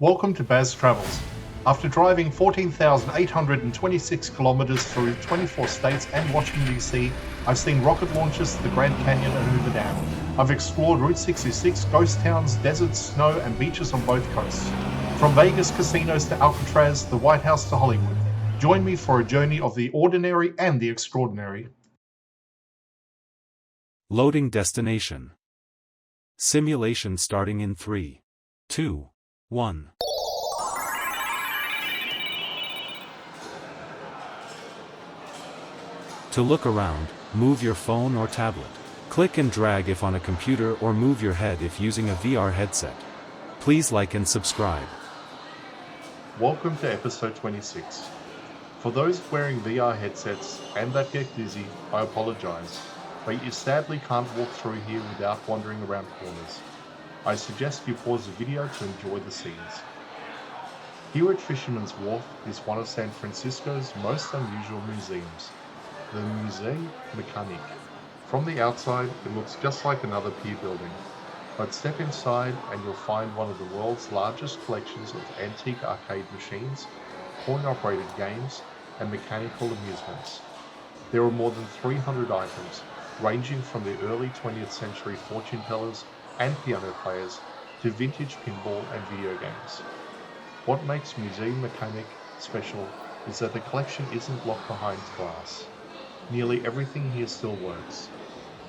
Welcome to Baz Travels. After driving 14,826 kilometers through 24 states and Washington, D.C., I've seen rocket launches to the Grand Canyon and Hoover Dam. I've explored Route 66, ghost towns, deserts, snow, and beaches on both coasts. From Vegas casinos to Alcatraz, the White House to Hollywood. Join me for a journey of the ordinary and the extraordinary. Loading destination. Simulation starting in 3, 2, 1. To look around, move your phone or tablet. Click and drag if on a computer or move your head if using a VR headset. Please like and subscribe. Welcome to episode 26. For those wearing VR headsets and that get dizzy, I apologize, but you sadly can't walk through here without wandering around corners. I suggest you pause the video to enjoy the scenes. Here at Fisherman's Wharf is one of San Francisco's most unusual museums, the Musée Mécanique. From the outside, it looks just like another pier building, but step inside and you'll find one of the world's largest collections of antique arcade machines, coin-operated games, and mechanical amusements. There are more than 300 items, ranging from the early 20th century fortune tellers and piano players to vintage pinball and video games. What makes Musée Mécanique special is that the collection isn't locked behind glass. Nearly everything here still works.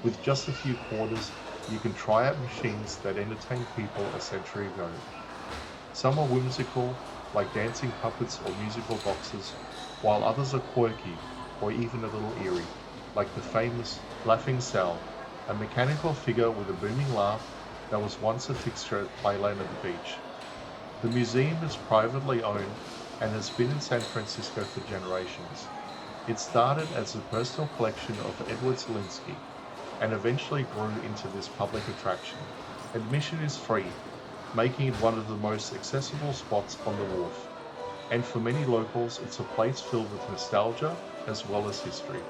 With just a few quarters, you can try out machines that entertained people a century ago. Some are whimsical, like dancing puppets or musical boxes, while others are quirky, or even a little eerie, like the famous Laughing Sal, a mechanical figure with a booming laugh that was once a fixture at Playland at the beach. The museum is privately owned and has been in San Francisco for generations. It started as a personal collection of Edward Zelinsky and eventually grew into this public attraction. Admission is free, making it one of the most accessible spots on the wharf. And for many locals, it's a place filled with nostalgia as well as history.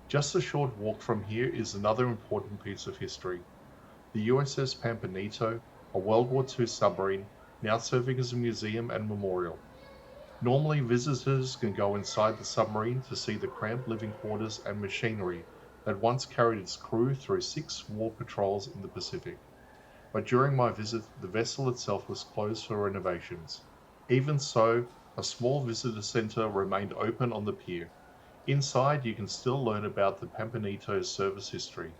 Just a short walk from here is another important piece of history. The USS Pampanito, a World War II submarine, now serving as a museum and memorial. Normally, visitors can go inside the submarine to see the cramped living quarters and machinery that once carried its crew through 6 war patrols in the Pacific. But during my visit, the vessel itself was closed for renovations. Even so, a small visitor center remained open on the pier. Inside, you can still learn about the Pampanito's service history,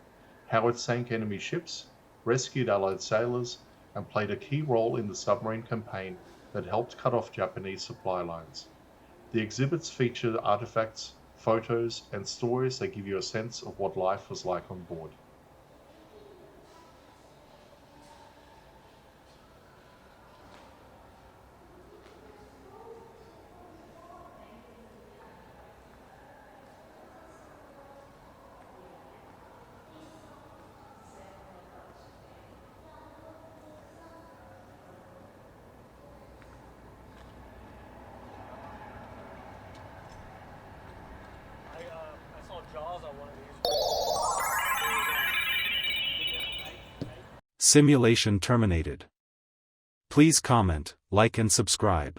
how it sank enemy ships, rescued Allied sailors, and played a key role in the submarine campaign that helped cut off Japanese supply lines. The exhibits feature artifacts, photos, and stories that give you a sense of what life was like on board. I saw Jaws on one of these. Simulation terminated. Please comment, like and subscribe.